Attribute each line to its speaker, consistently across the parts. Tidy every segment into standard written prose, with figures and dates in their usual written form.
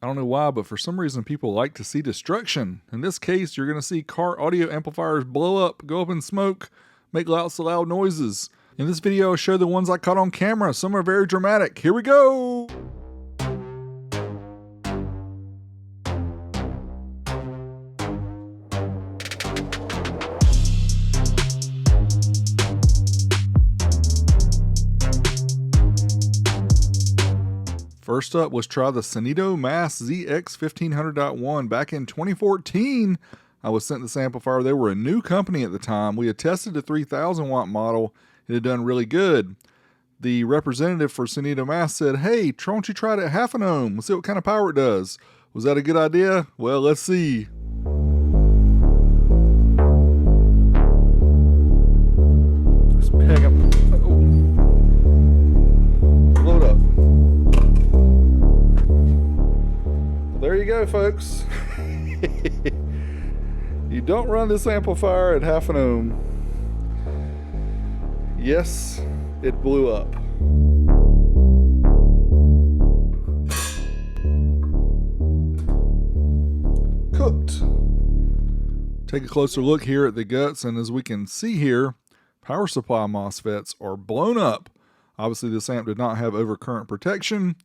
Speaker 1: I don't know why, but for some reason people like to see destruction. In this case, you're going to see car audio amplifiers blow up, go up in smoke, make lots of loud noises. In this video, I'll show the ones I caught on camera. Some are very dramatic. Here we go! First up, let's try the Sonido Mass ZX1500.1. Back in 2014, I was sent this amplifier. They were a new company at the time. We had tested the 3000 watt model. It had done really good. The representative for Sonido Mass said, "Hey, why don't you try it at half an ohm? Let's see what kind of power it does." Was that a good idea? Well, let's see. Let's pick up. Load up. There you go, folks. You don't run this amplifier at half an ohm. Yes, it blew up. Cooked. Take a closer look here at the guts, and as we can see here, power supply MOSFETs are blown up. Obviously, this amp did not have overcurrent protection.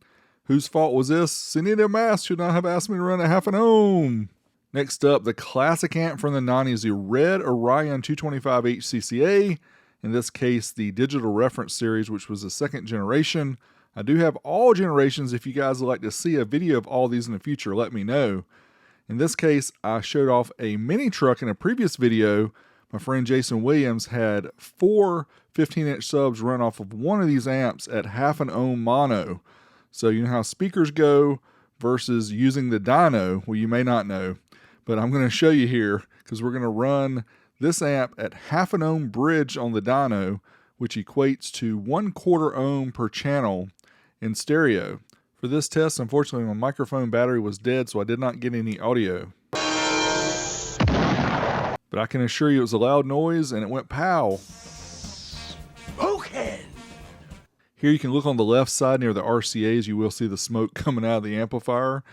Speaker 1: Whose fault was this? Sonido Mass should not have asked me to run at half an ohm. Next up, the classic amp from the 90s, the red Orion 225 HCCA. In this case, the digital reference series, which was the second generation. I do have all generations. If you guys would like to see a video of all these in the future, let me know. In this case, I showed off a mini truck in a previous video. My friend Jason Williams had 4 15-inch subs run off of one of these amps at half an ohm mono. So you know how speakers go versus using the dyno. Well, you may not know, but I'm going to show you here because we're going to run this amp at half an ohm bridge on the dyno, which equates to 1/4 ohm per channel in stereo. For this test, unfortunately, my microphone battery was dead, so I did not get any audio. But I can assure you it was a loud noise and it went pow. Okay. Here you can look on the left side near the RCAs. You will see the smoke coming out of the amplifier.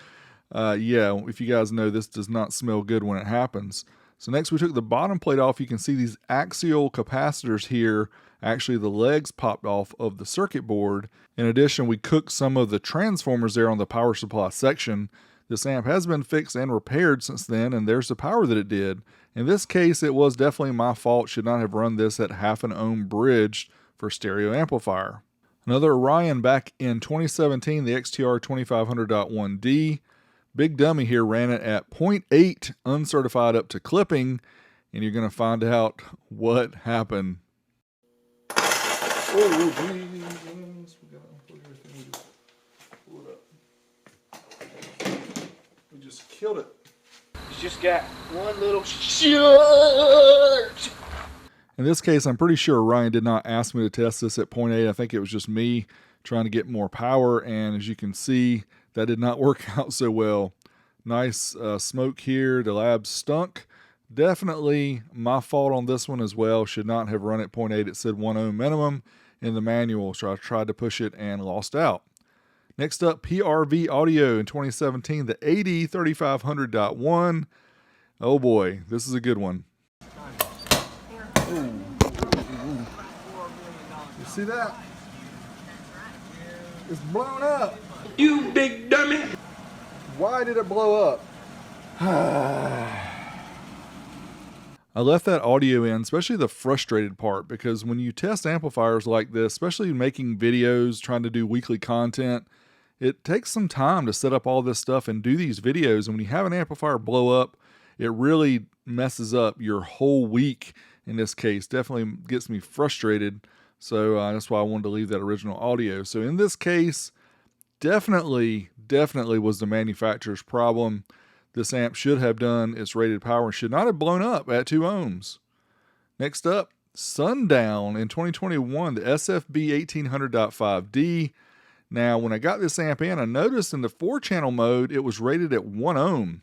Speaker 1: Yeah, if you guys know, this does not smell good when it happens. So next we took the bottom plate off. You can see these axial capacitors here. Actually, the legs popped off of the circuit board. In addition, we cooked some of the transformers there on the power supply section. This amp has been fixed and repaired since then, and there's the power that it did. In this case, it was definitely my fault. Should not have run this at half an ohm bridged for stereo amplifier. Another Orion back in 2017, the XTR2500.1D. Big dummy here ran it at 0.8 uncertified up to clipping, and you're going to find out what happened. Oh, geez. We just killed it.
Speaker 2: It's just got one little shirt.
Speaker 1: In this case, I'm pretty sure Orion did not ask me to test this at 0.8. I think it was just me trying to get more power, and as you can see, that did not work out so well. Nice smoke here. The lab stunk. Definitely my fault on this one as well. Should not have run at 0.8. It said 1 ohm minimum in the manual, so I tried to push it and lost out. Next up, PRV Audio in 2017, the AD3500.1. Oh boy, this is a good one. Ooh. You see that? It's blown up.
Speaker 2: You big dummy.
Speaker 1: Why did it blow up? I left that audio in, especially the frustrated part, because when you test amplifiers like this, especially making videos, trying to do weekly content, it takes some time to set up all this stuff and do these videos. And when you have an amplifier blow up, it really messes up your whole week. In this case, definitely gets me frustrated. So that's why I wanted to leave that original audio. So in this case, definitely was the manufacturer's problem. This amp should have done its rated power and should not have blown up at 2 ohms. Next up, Sundown in 2021, the SFB1800.5D. Now, when I got this amp in, I noticed in the 4-channel mode, it was rated at 1 ohm.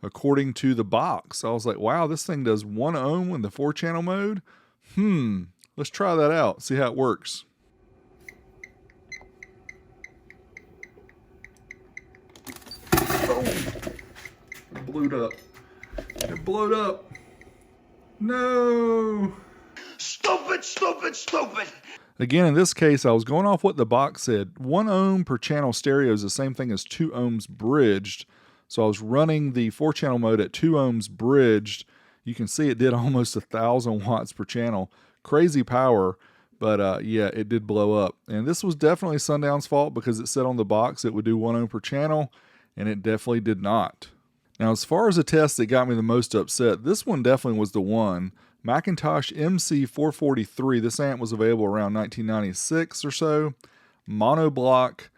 Speaker 1: According to the box, I was like, wow, this thing does 1 ohm in the 4-channel mode? Let's try that out, see how it works. blew up. It blew up. No.
Speaker 2: Stupid, stupid, stupid.
Speaker 1: Again, in this case, I was going off what the box said. 1 ohm per channel stereo is the same thing as 2 ohms bridged. So I was running the 4-channel mode at 2 ohms bridged. You can see it did almost 1,000 watts per channel. Crazy power, but yeah, it did blow up. And this was definitely Sundown's fault because it said on the box it would do 1 ohm per channel, and it definitely did not. Now, as far as the test that got me the most upset, this one definitely was the one. McIntosh MC443, this amp was available around 1996 or so. Monoblock,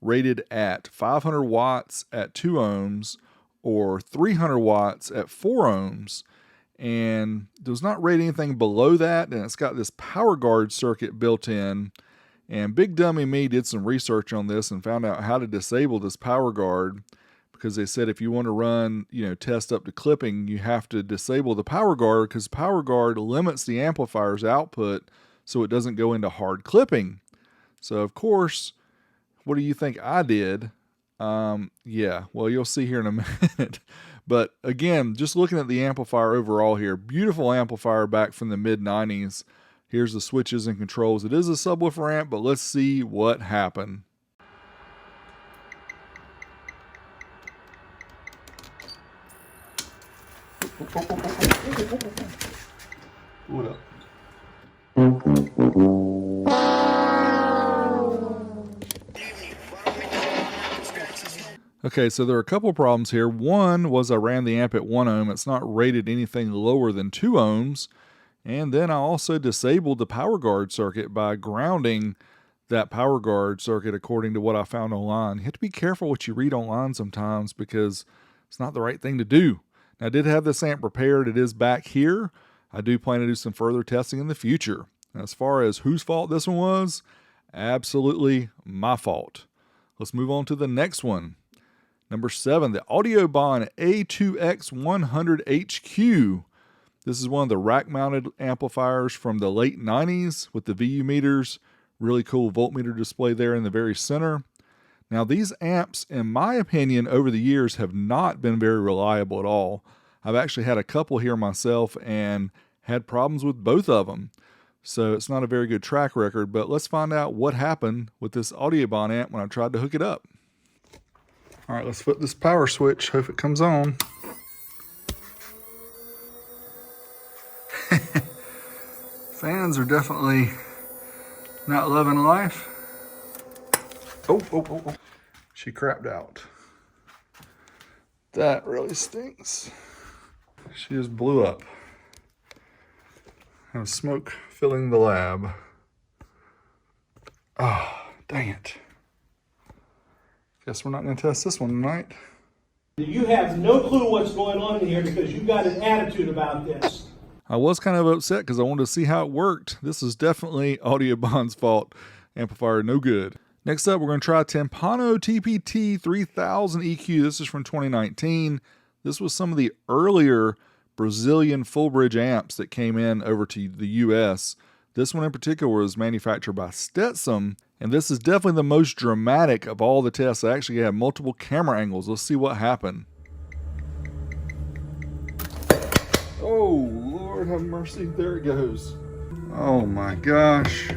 Speaker 1: rated at 500 watts at 2 ohms or 300 watts at 4 ohms. And it does not rate anything below that, and it's got this power guard circuit built in. And big dummy me did some research on this and found out how to disable this power guard, because they said if you want to run, test up to clipping, you have to disable the power guard, because power guard limits the amplifier's output so it doesn't go into hard clipping. So of course, what do you think I did? Yeah, well, you'll see here in a minute. But again, just looking at the amplifier overall here, beautiful amplifier back from the mid-90s. Here's the switches and controls. It is a subwoofer amp, but let's see what happened. What up? Okay, so there are a couple of problems here. One was I ran the amp at 1 ohm. It's not rated anything lower than 2 ohms. And then I also disabled the power guard circuit by grounding that power guard circuit according to what I found online. You have to be careful what you read online sometimes because it's not the right thing to do. Now, I did have this amp repaired. It is back here. I do plan to do some further testing in the future. Now, as far as whose fault this one was, absolutely my fault. Let's move on to the next one. Number 7, the Audiobahn A2X100HQ. This is one of the rack-mounted amplifiers from the late 90s with the VU meters. Really cool voltmeter display there in the very center. Now, these amps, in my opinion, over the years have not been very reliable at all. I've actually had a couple here myself and had problems with both of them. So it's not a very good track record, but let's find out what happened with this Audiobahn amp when I tried to hook it up. All right, let's flip this power switch, hope it comes on. Fans are definitely not loving life. Oh. She crapped out. That really stinks. She just blew up. And smoke filling the lab. Oh, dang it. Guess we're not going to test this one tonight.
Speaker 3: You have no clue what's going on in here because you've got an attitude about this.
Speaker 1: I was kind of upset because I wanted to see how it worked. This is definitely Audiobahn's fault. Amplifier, no good. Next up, we're going to try Timpano TPT3000EQ. This is from 2019. This was some of the earlier Brazilian full bridge amps that came in over to the US. This one in particular was manufactured by Stetson, and this is definitely the most dramatic of all the tests. I actually had multiple camera angles. Let's see what happened. Oh, Lord have mercy. There it goes. Oh my gosh.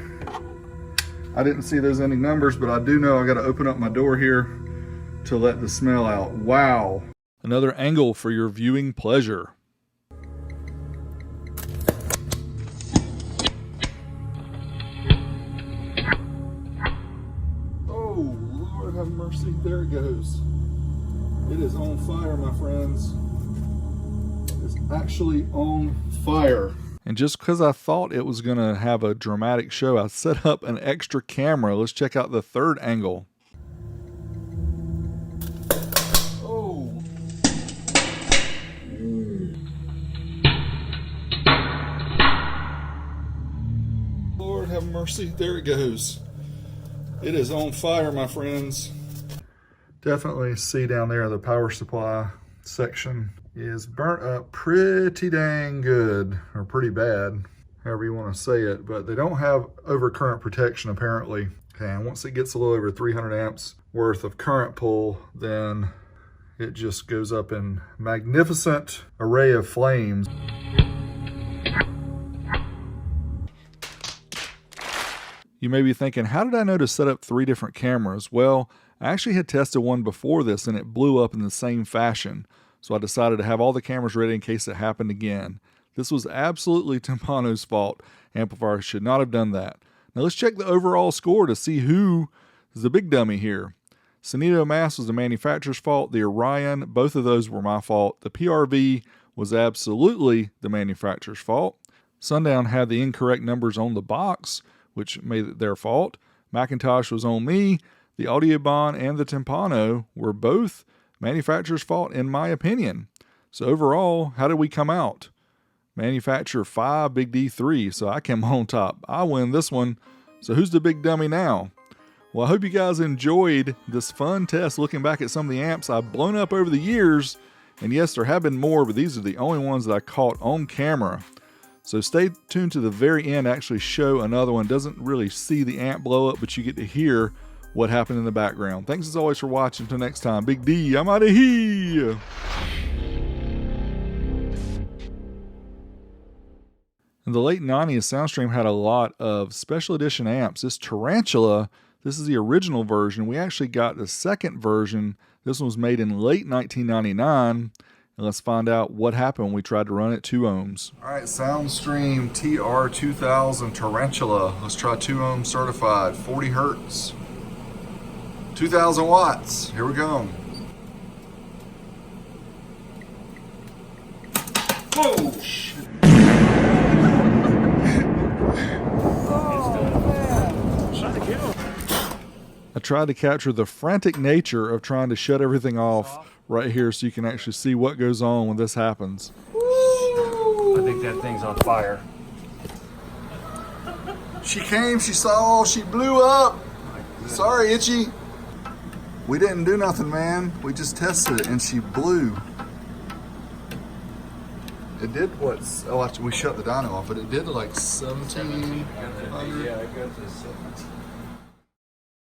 Speaker 1: I didn't see those ending numbers, but I do know I got to open up my door here to let the smell out. Wow. Another angle for your viewing pleasure. Oh, Lord have mercy. There it goes. It is on fire, my friends. It's actually on fire. And just because I thought it was going to have a dramatic show, I set up an extra camera. Let's check out the third angle. Oh. Lord have mercy. There it goes. It is on fire, my friends. Definitely see down there the power supply section is burnt up pretty dang good, or pretty bad, however you want to say it, but they don't have overcurrent protection apparently. Okay, and once it gets a little over 300 amps worth of current pull, then it just goes up in magnificent array of flames. You may be thinking, how did I know to set up 3 different cameras? Well, I actually had tested one before this and it blew up in the same fashion. So I decided to have all the cameras ready in case it happened again. This was absolutely Timpano's fault. Amplifier should not have done that. Now let's check the overall score to see who is the big dummy here. Sonido Mass was the manufacturer's fault. The Orion, both of those were my fault. The PRV was absolutely the manufacturer's fault. Sundown had the incorrect numbers on the box, which made it their fault. McIntosh was on me. The Audiobahn and the Timpano were both manufacturer's fault in my opinion. So overall, how did we come out? Manufacturer 5, Big D 3, so I came on top. I win this one. So who's the big dummy now? Well, I hope you guys enjoyed this fun test looking back at some of the amps I've blown up over the years. And yes, there have been more, but these are the only ones that I caught on camera. So stay tuned to the very end to actually show another one. Doesn't really see the amp blow up, but you get to hear what happened in the background. Thanks as always for watching. Until next time, Big D, I'm out of here. In the late 90s, Soundstream had a lot of special edition amps. This Tarantula, this is the original version. We actually got the second version. This one was made in late 1999. And let's find out what happened when we tried to run it 2 ohms. All right, Soundstream TR2000 Tarantula. Let's try 2 ohms certified, 40 hertz, 2000 watts. Here we go.
Speaker 2: Whoa, shit.
Speaker 1: I tried to capture the frantic nature of trying to shut everything off right here so you can actually see what goes on when this happens.
Speaker 4: I think that thing's on fire.
Speaker 1: She came, she saw, she blew up. Sorry, Itchy. We didn't do nothing, man. We just tested it and she blew. It did what? Oh, we shut the dyno off, but it did like 1700.
Speaker 4: Yeah, I got this.